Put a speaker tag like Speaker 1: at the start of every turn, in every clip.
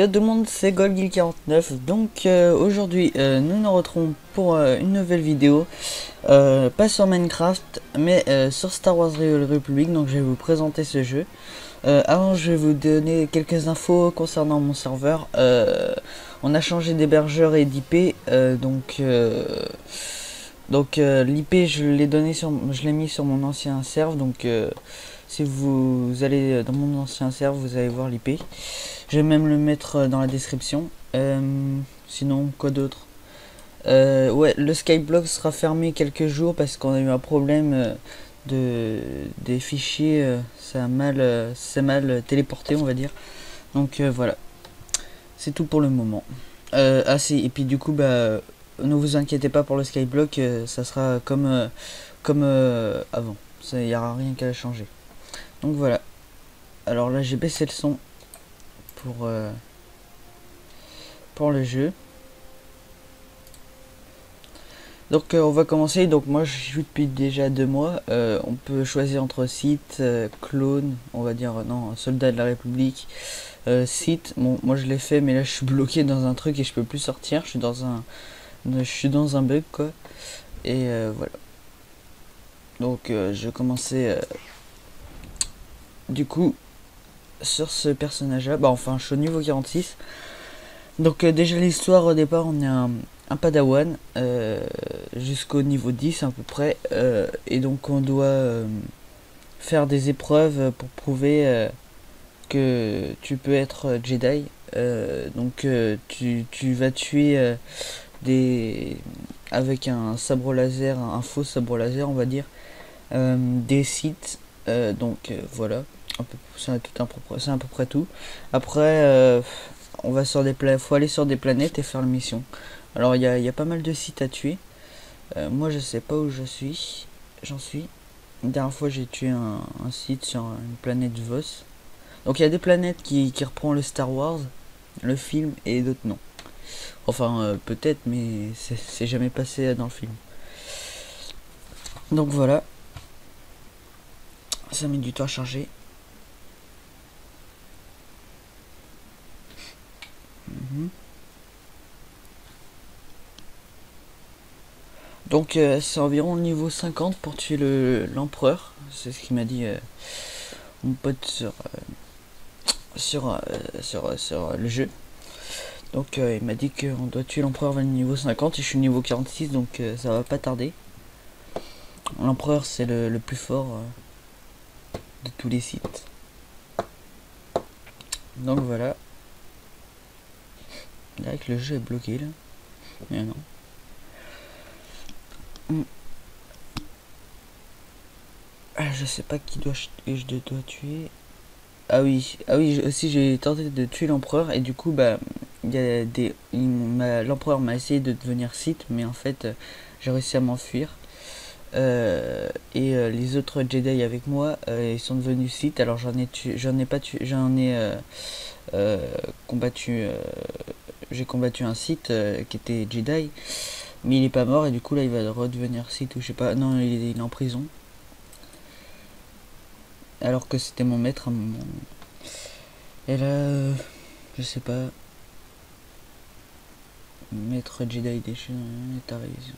Speaker 1: Yo tout le monde, c'est Golgil49. Donc aujourd'hui nous nous retrouvons pour une nouvelle vidéo, pas sur Minecraft mais sur Star Wars Republic. Donc je vais vous présenter ce jeu. Avant je vais vous donner quelques infos concernant mon serveur. On a changé d'hébergeur et d'IP, l'IP je l'ai mis sur mon ancien serve. Donc si vous allez dans mon ancien serve, vous allez voir l'IP. Je vais même le mettre dans la description. Sinon, quoi d'autre? Ouais, le Skyblock sera fermé quelques jours parce qu'on a eu un problème des fichiers. C'est mal téléporté, on va dire. Donc voilà, c'est tout pour le moment. Ah si, et puis du coup, bah, ne vous inquiétez pas pour le Skyblock, ça sera comme avant. Il n'y aura rien qu'à changer. Donc voilà. Alors là, j'ai baissé le son pour le jeu. Donc on va commencer. Donc moi je joue depuis déjà 2 mois. On peut choisir entre site, clone, on va dire non, soldat de la République, site. Bon, moi je l'ai fait, mais là je suis bloqué dans un truc et je peux plus sortir. Je suis dans un bug quoi. Et voilà. Donc je commençais du coup sur ce personnage là. Bah enfin je suis au niveau 46. Donc déjà l'histoire au départ, on est un padawan jusqu'au niveau 10 à peu près, et donc on doit faire des épreuves pour prouver que tu peux être Jedi. Tu vas tuer des avec un sabre laser, un faux sabre laser on va dire, des sites. Voilà, c'est à peu près tout. Après on va sur faut aller sur des planètes et faire la mission. Alors il y a pas mal de sites à tuer. Moi je sais pas où j'en suis. La dernière fois j'ai tué un site sur une planète Vos. Donc il y a des planètes qui reprend le Star Wars, le film, et d'autres non. Enfin peut-être, mais c'est jamais passé dans le film. Donc voilà. Ça met du temps à charger. Donc c'est environ le niveau 50 pour tuer l'empereur. C'est ce qu'il m'a dit mon pote sur le jeu. Donc il m'a dit qu'on doit tuer l'empereur vers le niveau 50 et je suis niveau 46, donc ça va pas tarder. L'empereur c'est le plus fort de tous les sites. Donc voilà. Là que le jeu est bloqué là. Mais non. Ah, je sais pas qui je dois tuer. Ah oui, aussi j'ai tenté de tuer l'empereur et du coup bah il y a l'empereur m'a essayé de devenir Sith, mais en fait j'ai réussi à m'enfuir. Les autres Jedi avec moi, ils sont devenus Sith. Alors combattu, j'ai combattu un Sith qui était Jedi, mais il est pas mort et du coup là il va redevenir Sith ou je sais pas. Non, il est en prison. Alors que c'était mon maître à un moment. Et là, je sais pas. Maître Jedi déchu, t'as raison.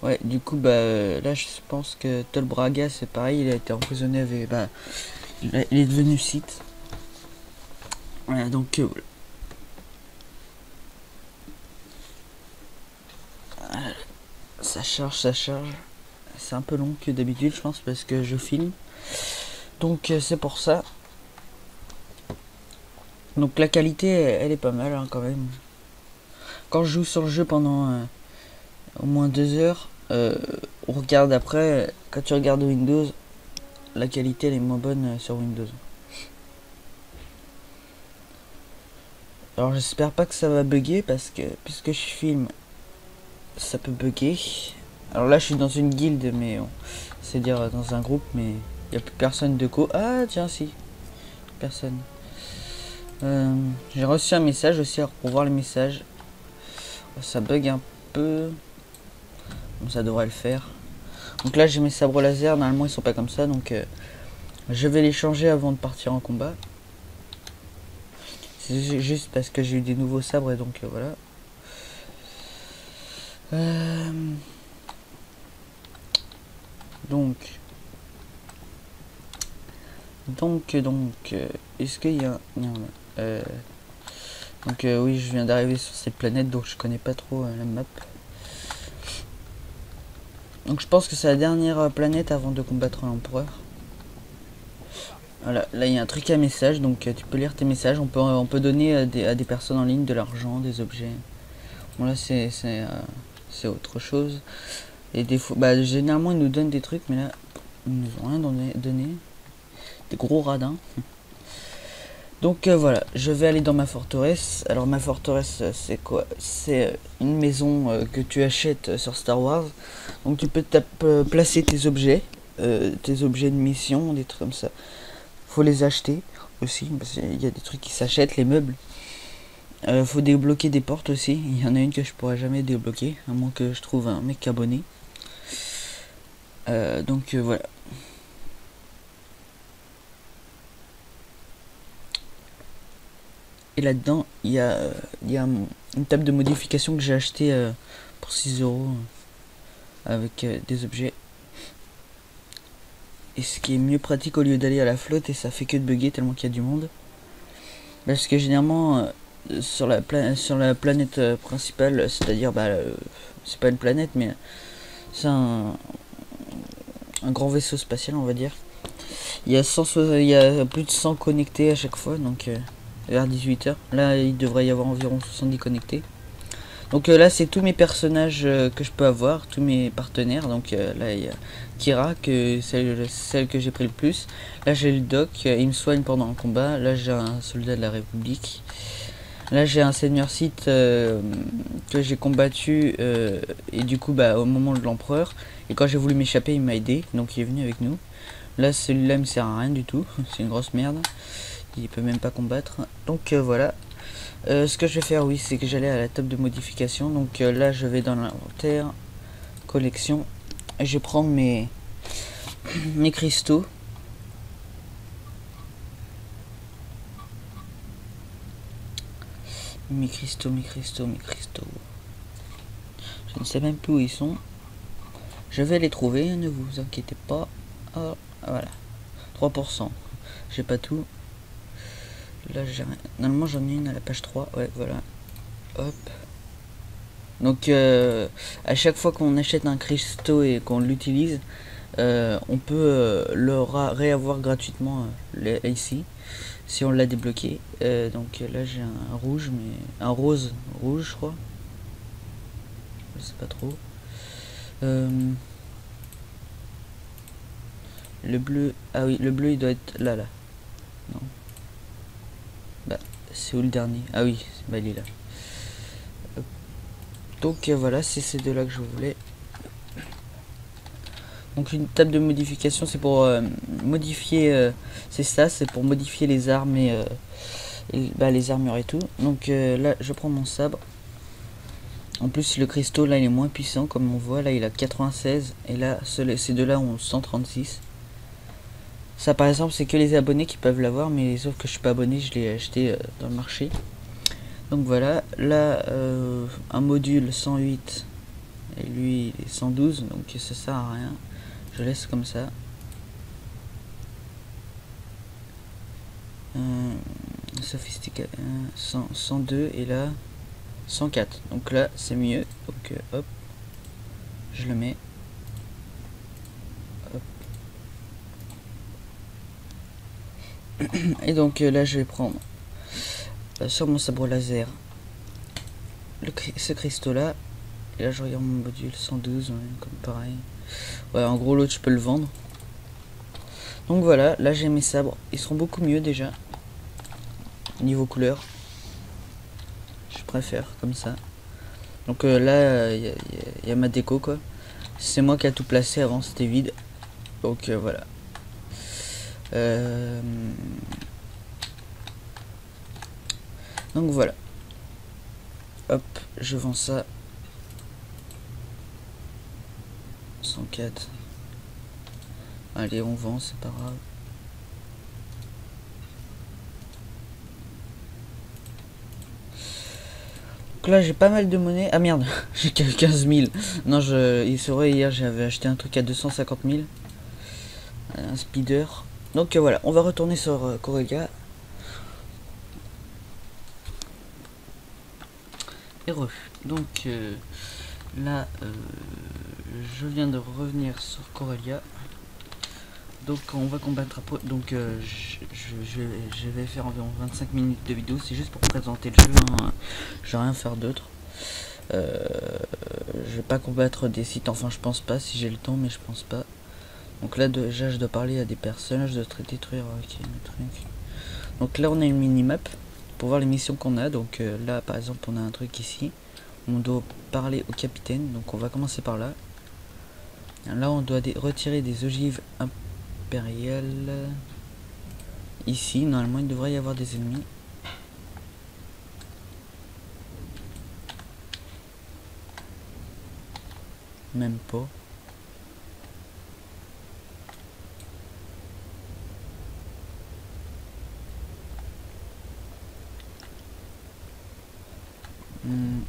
Speaker 1: Ouais, du coup, bah là, je pense que Tol Braga, c'est pareil, il a été emprisonné avec. Bah, il est devenu Sith. Voilà, donc. Ça charge, ça charge. C'est un peu long que d'habitude, je pense, parce que je filme. Donc, c'est pour ça. Donc, la qualité, elle est pas mal, hein, quand même. Quand je joue sur le jeu pendant au moins 2 heures, on regarde après, quand tu regardes Windows, la qualité elle est moins bonne sur Windows. Alors j'espère pas que ça va bugger parce que puisque je filme, ça peut bugger. Alors là je suis dans une guilde, mais c'est dire dans un groupe, mais il n'y a plus personne de co. Ah tiens si, personne. J'ai reçu un message aussi, alors pour voir le message. Ça bug un peu. Bon, ça devrait le faire. Donc là j'ai mes sabres laser, normalement ils sont pas comme ça, donc je vais les changer avant de partir en combat. C'est juste parce que j'ai eu des nouveaux sabres et donc voilà. Donc, est-ce qu'il y a... Non, donc oui, je viens d'arriver sur cette planète, donc je connais pas trop la map. Donc je pense que c'est la dernière planète avant de combattre l'empereur. Voilà, là il y a un truc à message, donc tu peux lire tes messages. On peut donner à des personnes en ligne de l'argent, des objets. Bon là c'est autre chose. Et des fois, bah généralement ils nous donnent des trucs, mais là ils nous ont rien donné. Des gros radins. Donc voilà, je vais aller dans ma forteresse. Alors ma forteresse c'est quoi? C'est une maison que tu achètes sur Star Wars. Donc tu peux placer tes objets de mission, des trucs comme ça. Faut les acheter aussi, parce qu'il y a des trucs qui s'achètent, les meubles. Faut débloquer des portes aussi. Il y en a une que je pourrais jamais débloquer, à moins que je trouve un mec abonné. Donc voilà. Et là-dedans, il y a une table de modification que j'ai acheté pour 6 euros avec des objets. Et ce qui est mieux pratique au lieu d'aller à la flotte, et ça fait que de bugger tellement qu'il y a du monde. Parce que généralement, sur la planète principale, c'est-à-dire, c'est pas une planète, mais c'est un grand vaisseau spatial, on va dire. Il y a plus de 100 connectés à chaque fois, donc vers 18 h. Là, il devrait y avoir environ 70 connectés. Donc là, c'est tous mes personnages que je peux avoir, tous mes partenaires. Donc là, il y a Kira, que celle que j'ai pris le plus. Là, j'ai le Doc, il me soigne pendant le combat. Là, j'ai un soldat de la République. Là, j'ai un seigneur Sith que j'ai combattu et du coup, au moment de l'empereur. Et quand j'ai voulu m'échapper, il m'a aidé, donc il est venu avec nous. Là, celui-là me sert à rien du tout, c'est une grosse merde. Il peut même pas combattre. Donc voilà. Ce que je vais faire, oui, c'est que j'allais à la table de modification. Donc là, je vais dans l'inventaire, collection, et je prends mes cristaux. Mes cristaux. Je ne sais même plus où ils sont. Je vais les trouver, ne vous inquiétez pas. Oh, voilà. 3%. J'ai pas tout. Là, j'ai rien. Normalement, j'en ai une à la page 3. Ouais, voilà. Hop. Donc, à chaque fois qu'on achète un cristaux et qu'on l'utilise, on peut le réavoir gratuitement ici, si on l'a débloqué. Donc là, j'ai un rouge, mais un rose rouge, je crois. Je sais pas trop. Le bleu, ah oui, le bleu il doit être là. Non. C'est où le dernier? Ah oui, il est là. Donc voilà, c'est ces deux là que je voulais. Donc une table de modification, c'est pour modifier, c'est ça, c'est pour modifier les armes et les armures et tout. Donc là, je prends mon sabre. En plus, le cristaux là, il est moins puissant, comme on voit. Là, il a 96 et là, ces deux là ont 136. Ça, par exemple, c'est que les abonnés qui peuvent l'avoir, mais sauf que je suis pas abonné, je l'ai acheté dans le marché. Donc voilà, là, un module 108 et lui il est 112, donc ça sert à rien. Je laisse comme ça. 102 et là 104. Donc là c'est mieux. Donc hop, je le mets. Hop. Et donc là je vais prendre sur mon sabre laser ce cristaux là. Et là je regarde mon module 112, ouais, comme pareil. Ouais, en gros l'autre je peux le vendre. Donc voilà, là j'ai mes sabres. Ils seront beaucoup mieux déjà. Niveau couleur. Je préfère comme ça. Donc là, il y a ma déco quoi. C'est moi qui a tout placé, avant c'était vide. Donc voilà. Donc voilà. Hop, je vends ça. 104. Allez, on vend, c'est pas grave. Donc là, j'ai pas mal de monnaie. Ah merde, j'ai 15 000. Non, il serait hier, j'avais acheté un truc à 250 000. Un speeder. Donc voilà, on va retourner sur Corellia. Et donc là, je viens de revenir sur Corellia. Donc on va combattre après. Donc je vais faire environ 25 minutes de vidéo. C'est juste pour présenter le jeu. Hein. Je vais rien faire d'autre. Je vais pas combattre des sites. Enfin, je pense pas si j'ai le temps, mais je pense pas. Donc là déjà, je dois parler à des personnages, je dois détruire. Ok, le truc. Donc là, on a une minimap pour voir les missions qu'on a. Donc là, par exemple, on a un truc ici. On doit parler au capitaine. Donc on va commencer par là. Là, on doit retirer des ogives impériales. Ici, normalement, il devrait y avoir des ennemis. Même pas.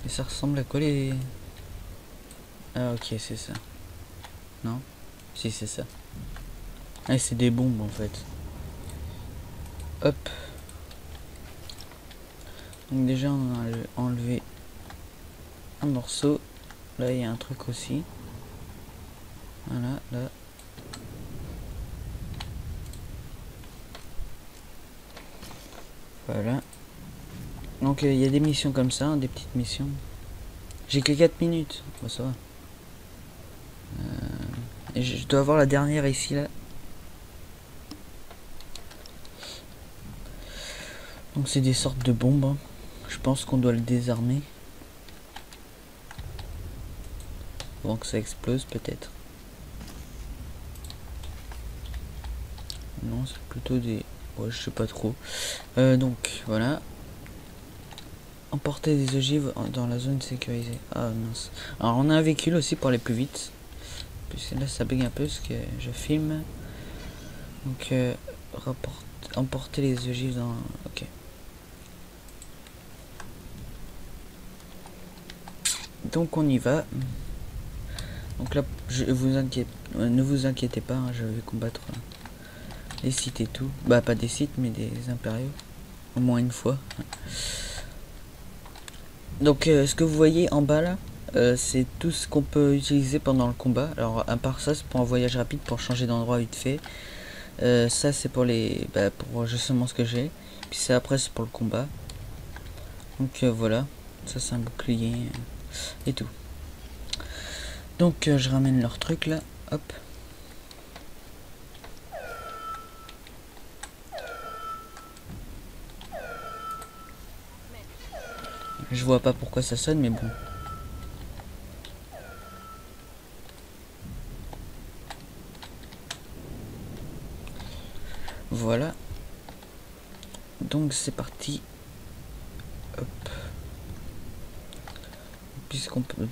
Speaker 1: Et ça ressemble à quoi les... Ah ok, c'est ça. Non? Si, c'est ça. Ah, c'est des bombes en fait. Hop. Donc déjà, on a enlevé un morceau. Là, il y a un truc aussi. Voilà, là. Voilà. Donc il y a des missions comme ça, hein, des petites missions. J'ai que 4 minutes. Bon, ça va. Et je dois avoir la dernière ici, là. Donc c'est des sortes de bombes. Hein. Je pense qu'on doit le désarmer. Avant que ça explose, peut-être. Non, c'est plutôt des... Ouais, je sais pas trop. Donc, voilà. Emporter des ogives dans la zone sécurisée. Ah mince. Alors on a un véhicule aussi pour aller plus vite. Puisque là ça bug un peu parce que je filme. Donc emporter les ogives dans... Ok. Donc on y va. Donc là ne vous inquiétez pas, hein, je vais combattre les sites et tout. Bah pas des sites mais des impériaux. Au moins une fois. Donc ce que vous voyez en bas là, c'est tout ce qu'on peut utiliser pendant le combat. Alors à part ça, c'est pour un voyage rapide, pour changer d'endroit vite fait. Ça c'est pour les, pour justement ce que j'ai. Puis ça après c'est pour le combat. Donc voilà, ça c'est un bouclier et tout. Donc je ramène leur truc là, hop. Je vois pas pourquoi ça sonne mais bon. Voilà. Donc c'est parti. Hop.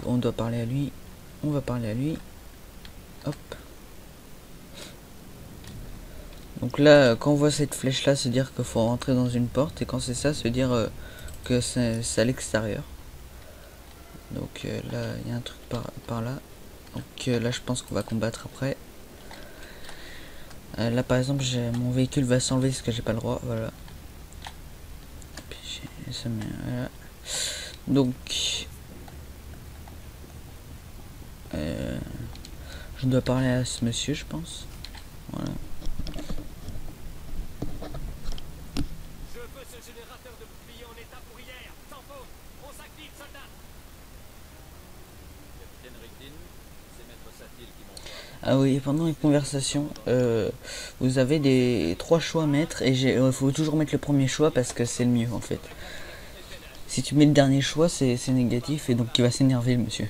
Speaker 1: On doit parler à lui, on va parler à lui. Hop. Donc là, quand on voit cette flèche là, se dire qu'il faut rentrer dans une porte. Et quand c'est ça, se dire que c'est à l'extérieur. Donc là, il y a un truc par là. Donc là, je pense qu'on va combattre après. Là, par exemple, mon véhicule va s'enlever parce que j'ai pas le droit. Voilà. Puis, voilà. Donc, je dois parler à ce monsieur, je pense. Voilà.
Speaker 2: Je veux ce générateur de bouclier en état pour hier, sans faute. On s'active, soldat. Capitaine Rickdin, c'est Maître Satil qui m'envoie.
Speaker 1: Ah oui, pendant une conversation, vous avez des 3 choix à mettre et il faut toujours mettre le premier choix parce que c'est le mieux en fait. Si tu mets le dernier choix, c'est négatif et donc il va s'énerver le monsieur.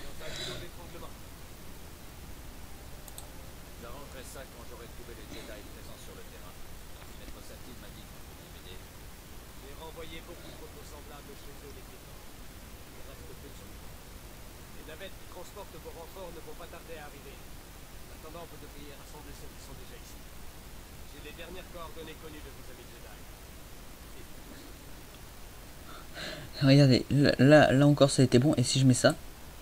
Speaker 2: J'arrangerai ça quand j'aurai trouvé les Jedi présents sur le terrain. Maître Satil m'a dit que vous pouviez m'aider. J'ai renvoyé beaucoup de vos semblables chez eux les piétons. Il reste peu de sous. Les navettes qui transportent vos renforts ne vont pas tarder à arriver. attendant, vous devriez rassembler ceux qui sont déjà ici. J'ai les dernières coordonnées connues de vos amis Jedi.
Speaker 1: Regardez, là encore ça a été bon. Et si je mets ça,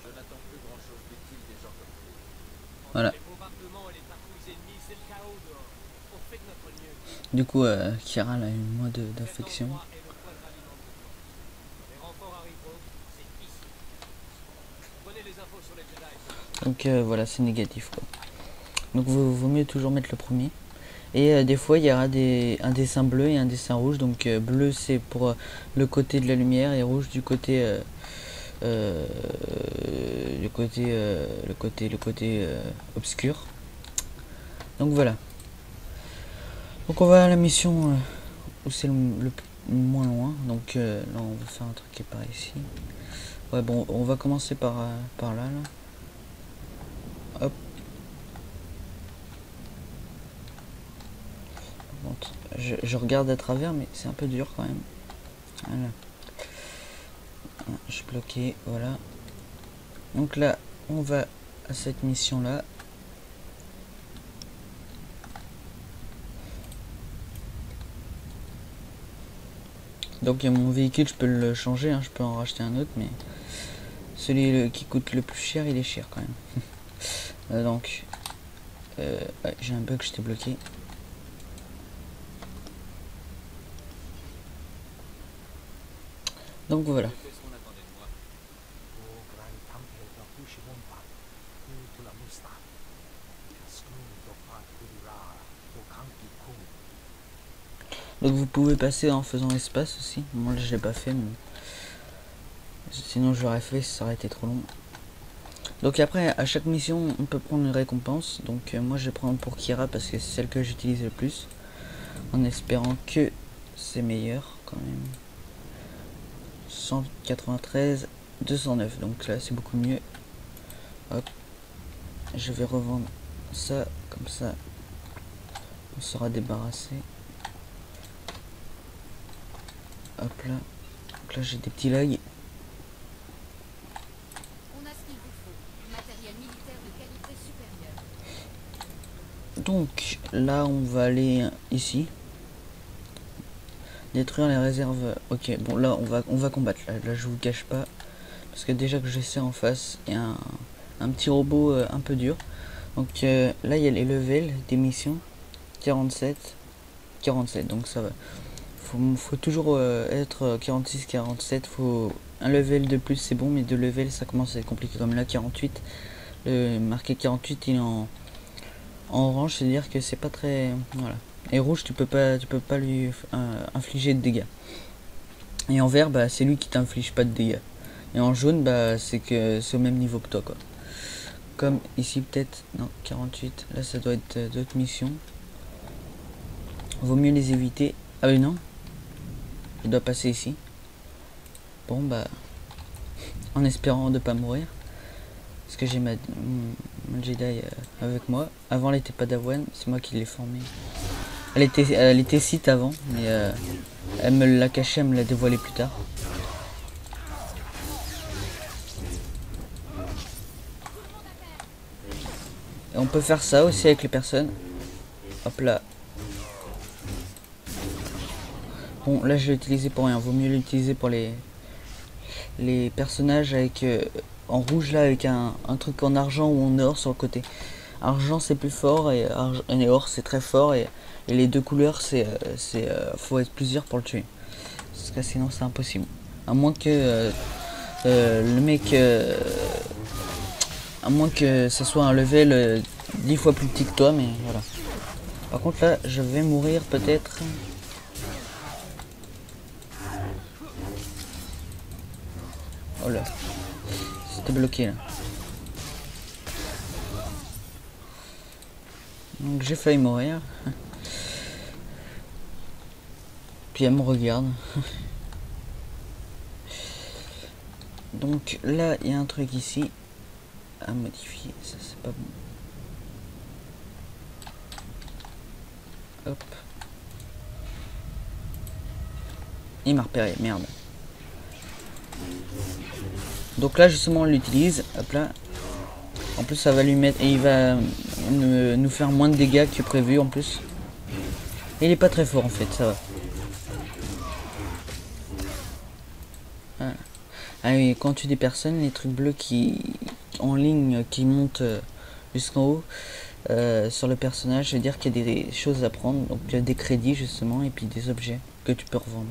Speaker 2: Je n'attends plus grand-chose d'utile des gens comme vous.
Speaker 1: voilà.
Speaker 2: Les bombardements et les patrouilles ennemies, c'est le chaos dehors. On fait de notre mieux.
Speaker 1: Du coup, Kira elle a eu moins d'affection.
Speaker 2: Cet endroit est le point de ralliement de vos forces. Quand les renforts arriveront, c'est ici. Prenez les infos sur les Jedi.
Speaker 1: Donc voilà, c'est négatif quoi. Donc vaut mieux toujours mettre le premier. Et des fois il y aura un dessin bleu et un dessin rouge. Donc bleu c'est pour le côté de la lumière et rouge du côté le côté obscur. Donc voilà. Donc on va à la mission où c'est le moins loin. Donc là on va faire un truc qui est par ici. Ouais bon, on va commencer par là. Hop. Je regarde à travers, mais c'est un peu dur quand même. Voilà. Je suis bloqué, voilà. Donc là, on va à cette mission là. Donc il y a mon véhicule, je peux le changer, hein, je peux en racheter un autre, mais celui qui coûte le plus cher, il est cher quand même. Donc, ouais, j'ai un bug, j'étais bloqué. Donc voilà.
Speaker 2: Qu'est-ce qu'on attendait de moi?
Speaker 1: Donc vous pouvez passer en faisant espace aussi. Moi je l'ai pas fait, mais sinon j'aurais fait, ça aurait été trop long. Donc après, à chaque mission, on peut prendre une récompense. Donc moi je vais prendre pour Kira parce que c'est celle que j'utilise le plus. En espérant que c'est meilleur quand même. 193, 209. Donc là c'est beaucoup mieux. Hop. Je vais revendre ça comme ça. On sera débarrassé. Hop là. Donc là j'ai des petits lags.
Speaker 3: On a ce qu'il vous faut. Du matériel militaire de qualité supérieure.
Speaker 1: Donc là on va aller ici. Détruire les réserves. Ok, bon là on va combattre. Là je vous cache pas. Parce que déjà que je sais en face, il y a un petit robot un peu dur. Donc là il y a les levels des missions. 47. Donc ça va. Faut toujours être 46-47. Faut un level de plus c'est bon, mais deux levels ça commence à être compliqué. Comme là 48. Marqué 48 il est en orange, c'est à dire que c'est pas très. Voilà. Et rouge tu peux pas lui infliger de dégâts. Et en vert bah c'est lui qui t'inflige pas de dégâts. Et en jaune bah c'est que c'est au même niveau que toi quoi. Comme ici peut-être. Non 48. Là ça doit être d'autres missions. Vaut mieux les éviter. Ah oui non. Je dois passer ici. Bon bah. En espérant de pas mourir. Parce que j'ai ma Jedi avec moi. Avant elle était Padawan. C'est moi qui l'ai formée. Elle était Sith avant. Mais elle me l'a caché. Elle me l'a dévoilé plus tard. Et on peut faire ça aussi avec les personnes. Hop là. Bon là je l'ai utilisé pour rien. Vaut mieux l'utiliser pour les personnages avec en rouge là avec un truc en argent ou en or sur le côté. Argent c'est plus fort et or c'est très fort et les deux couleurs c'est faut être plusieurs pour le tuer. Parce que sinon c'est impossible. À moins que le mec à moins que ce soit un level 10 fois plus petit que toi, mais voilà. Par contre là je vais mourir peut-être. Oh là, c'était bloqué là. Donc j'ai failli mourir. Puis elle me regarde. Donc là il y a un truc ici à modifier. Ça c'est pas bon. Hop. Il m'a repéré, merde. Donc là justement on l'utilise, hop là. En plus ça va lui mettre et il va nous faire moins de dégâts que prévu en plus. Et il est pas très fort en fait, ça va. Ah, ah oui, quand tu tues des personnes, les trucs bleus qui en ligne qui montent jusqu'en haut sur le personnage, ça veut dire qu'il y a des choses à prendre, donc il y a des crédits justement et puis des objets que tu peux revendre.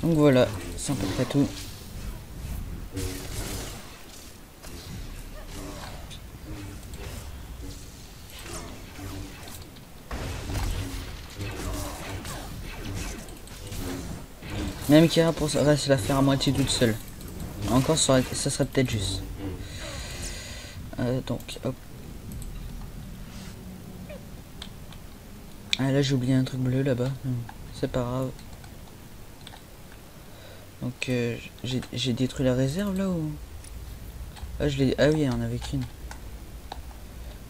Speaker 1: Donc voilà, c'est à peu près tout. Même Kira va se la faire à moitié toute seule. Encore ça serait peut-être juste. Donc hop. Ah là j'ai oublié un truc bleu là-bas. C'est pas grave. Donc j'ai détruit la réserve là ou... Ah je l'ai. Ah oui, il y en avait qu'une.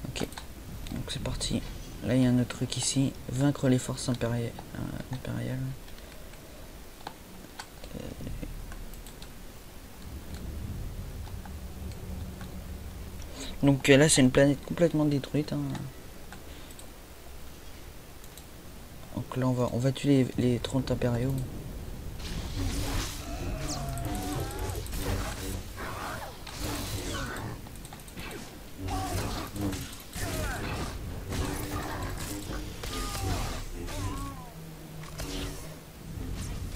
Speaker 1: Ok. Donc c'est parti. Là il y a un autre truc ici. Vaincre les forces impériales. Donc là c'est une planète complètement détruite. Hein. Donc là on va tuer les 30 impériaux.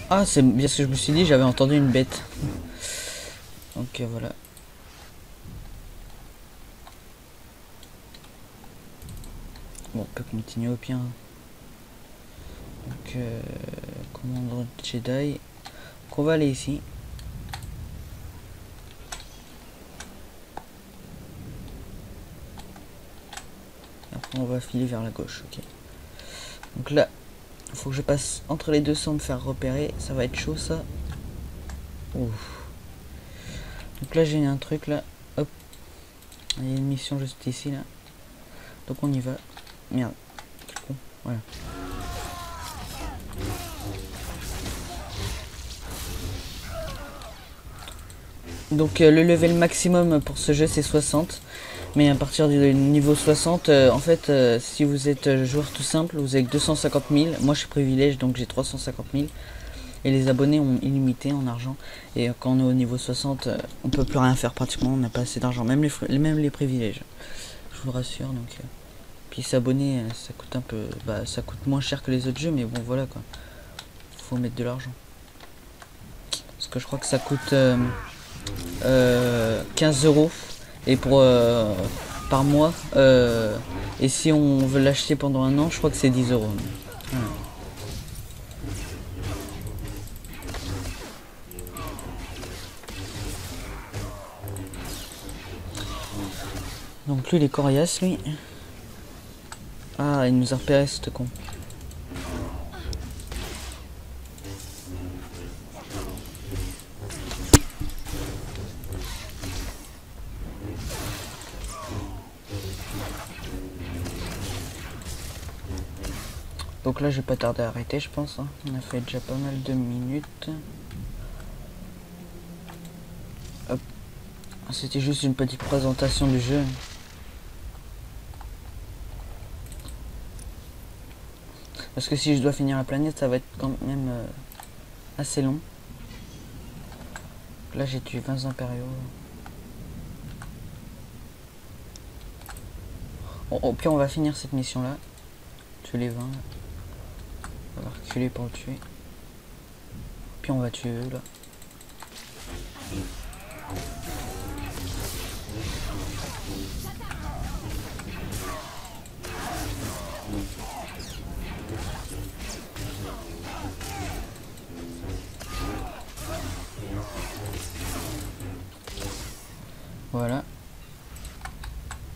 Speaker 1: Ah c'est bien ce que je me suis dit, j'avais entendu une bête. Donc voilà. Bon, on peut continuer au pire. Donc, commandant Jedi. Donc, on va aller ici. Après, on va filer vers la gauche. Ok. Donc là, il faut que je passe entre les deux sans me faire repérer. Ça va être chaud, ça. Ouf. Donc là, j'ai un truc là. Hop. Il y a une mission juste ici là. Donc on y va. Merde. Quel con. Voilà. Donc le level maximum pour ce jeu c'est 60. Mais à partir du niveau 60, en fait, si vous êtes joueur tout simple, vous avez 250 000. Moi je suis privilège donc j'ai 350 000. Et les abonnés ont illimité en argent. Et quand on est au niveau 60, on peut plus rien faire pratiquement, on n'a pas assez d'argent. Même les privilèges. Je vous rassure. Donc, puis s'abonner, ça coûte un peu... Bah, ça coûte moins cher que les autres jeux, mais bon voilà quoi. Faut mettre de l'argent. Parce que je crois que ça coûte 15 € et pour par mois. Et si on veut l'acheter pendant un an, je crois que c'est 10 €. Voilà. Donc lui il est coriace lui. Ah il nous a repéré ce con. Donc là je vais pas tarder à arrêter je pense. Hein. On a fait déjà pas mal de minutes. Hop. C'était juste une petite présentation du jeu. Parce que si je dois finir la planète, ça va être quand même assez long. Là j'ai tué 20 impériaux. Bon, au pire on va finir cette mission là. Tuer les 20. On va reculer pour le tuer. Puis on va tuer eux là. Voilà.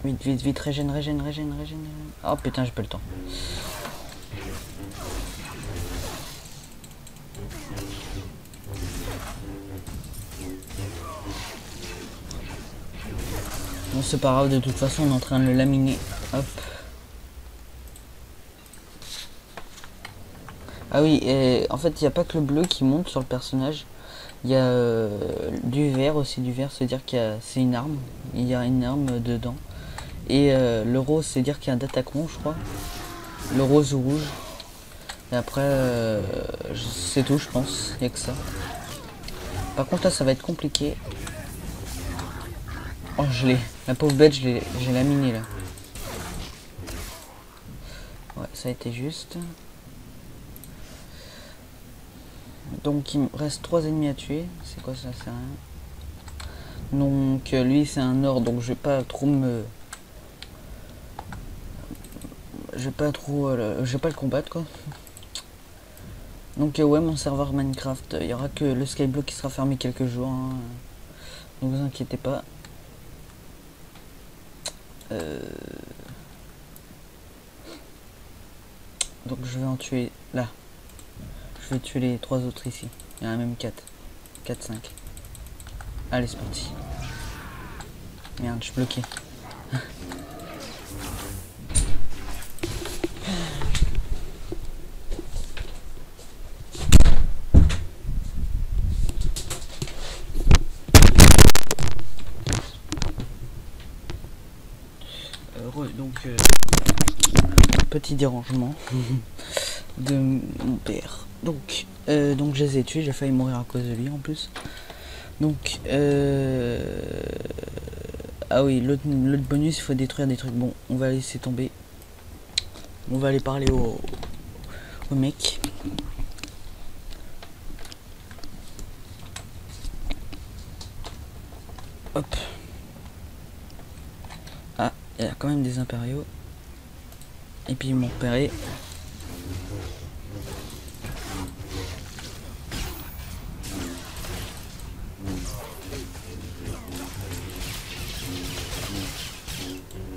Speaker 1: Vite, vite, vite, régène. Oh putain, j'ai pas le temps. Bon, c'est pas grave, de toute façon, on est en train de le laminer. Hop. Ah oui, et en fait, il n'y a pas que le bleu qui monte sur le personnage. Il y a du vert aussi, du vert, c'est-à-dire qu'il y a, c'est une arme, il y a une arme dedans. Et le rose, c'est-à-dire qu'il y a un d'attaquant, je crois. Le rose ou rouge. Et après, c'est tout, je pense, il n'y a que ça. Par contre, là, ça va être compliqué. Oh, je l'ai. La pauvre bête, j'ai laminé, là. Ouais, ça a été juste. Donc, il me reste 3 ennemis à tuer. C'est quoi ça? C'est rien. Donc, lui, c'est un or, donc je vais pas trop me... Je vais pas le combattre, quoi. Donc, ouais, mon serveur Minecraft, il y aura que le Skyblock qui sera fermé quelques jours. Hein. Ne vous inquiétez pas. Donc, je vais en tuer là. Je vais tuer les 3 autres ici. Il y en a même 4. 4, 5. Allez, c'est parti. Merde, je suis bloqué. Donc, petit dérangement de mon père. Donc je les ai tués, j'ai failli mourir à cause de lui en plus. Donc, ah oui, l'autre bonus, il faut détruire des trucs. Bon, on va laisser tomber. On va aller parler au mec. Hop. Ah, il y a quand même des impériaux. Et puis ils m'ont repéré.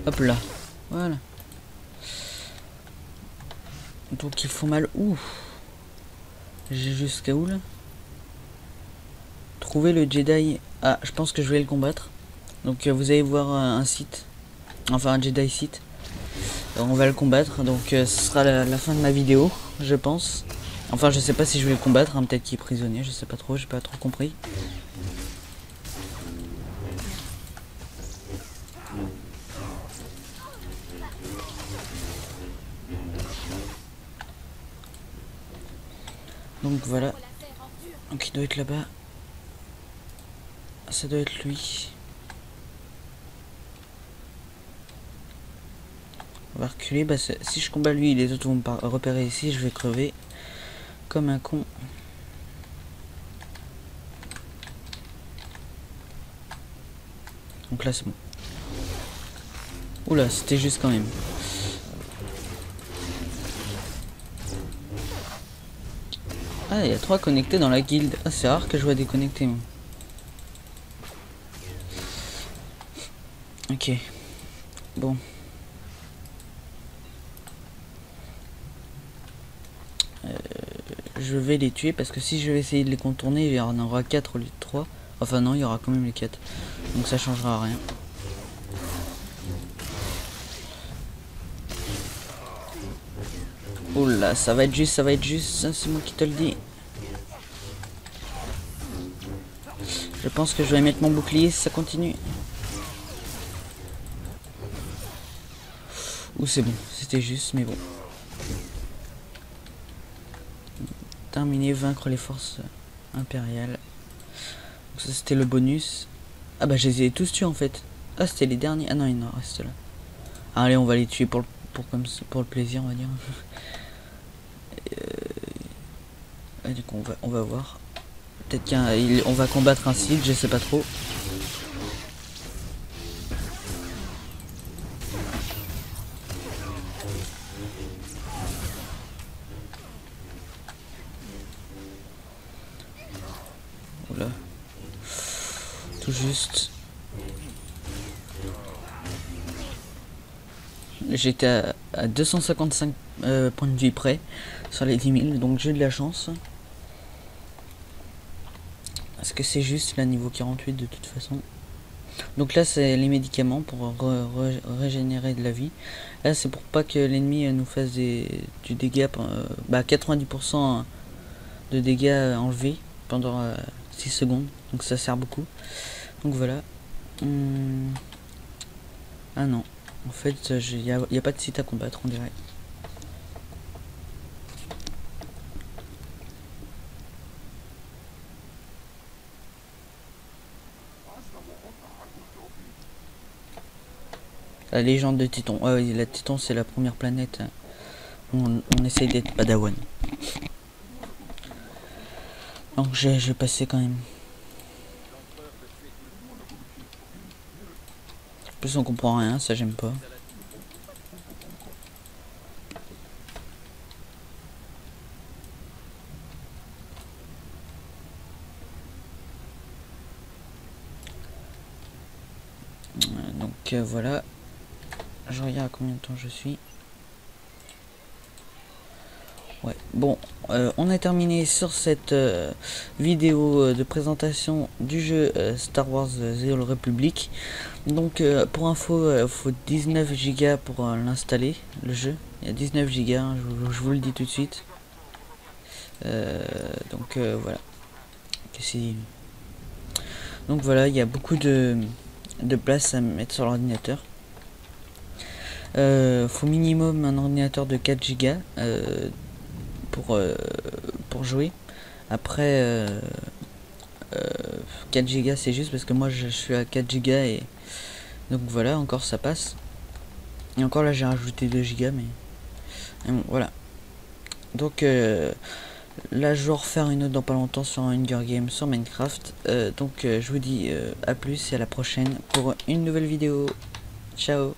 Speaker 1: Hop là. Voilà. Donc ils font mal. Ouh. J'ai jusqu'à où là? Trouver le Jedi. Ah, je pense que je vais le combattre. Donc vous allez voir un site. Enfin un Jedi site. Alors, on va le combattre. Donc ce sera la fin de ma vidéo, je pense. Enfin je sais pas si je vais le combattre. Hein, peut-être qu'il est prisonnier. Je sais pas trop. J'ai pas trop compris. Donc voilà. Donc il doit être là-bas. Ça doit être lui. On va reculer. Bah, si je combats lui, les autres vont me repérer ici. Je vais crever comme un con. Donc là c'est bon. Oula, c'était juste quand même. Ah, il y a 3 connectés dans la guilde. Ah, c'est rare que je vois déconnecter. Ok. Bon. Je vais les tuer parce que si je vais essayer de les contourner, il y en aura 4 au lieu de 3. Enfin non, il y aura quand même les 4. Donc ça changera rien. Oh là, ça va être juste, c'est moi qui te le dis. Je pense que je vais mettre mon bouclier si ça continue. Ouh, c'est bon, c'était juste, mais bon. Terminer, vaincre les forces impériales. Donc ça c'était le bonus. Ah bah je les ai tous tués en fait. Ah c'était les derniers. Ah non, il en reste là. Ah, allez, on va les tuer pour le plaisir, on va dire. Du coup on va voir. Peut-être qu'on va combattre un site, je sais pas trop. Oula. Tout juste. J'étais à 255 points de vie près sur les 10 000, donc j'ai de la chance. Parce que c'est juste là niveau 48 de toute façon. Donc là c'est les médicaments pour régénérer de la vie. Là c'est pour pas que l'ennemi nous fasse du dégât, 90% de dégâts enlevés pendant 6 secondes, donc ça sert beaucoup. Donc voilà. Ah non, en fait il n'y a pas de site à combattre, on dirait. La légende de Titon. Ah oui, la Titon c'est la première planète. On essaye d'être padawan. Donc j'ai passé quand même. En plus on comprend rien, ça j'aime pas. Donc voilà. Je regarde à combien de temps je suis. Ouais, bon, on a terminé sur cette vidéo de présentation du jeu Star Wars The Old Republic. Donc pour info, il faut 19 Go pour l'installer, le jeu. Il y a 19 Go, hein, je vous le dis tout de suite. Donc voilà. Donc voilà, il y a beaucoup de place à mettre sur l'ordinateur. Faut minimum un ordinateur de 4 Go pour jouer. Après 4 Go c'est juste parce que moi je suis à 4 Go et donc voilà, encore ça passe. Et encore là j'ai rajouté 2 Go mais bon, voilà. Donc là je vais refaire une autre dans pas longtemps sur un Hunger Game sur Minecraft. Donc je vous dis à plus et à la prochaine pour une nouvelle vidéo. Ciao.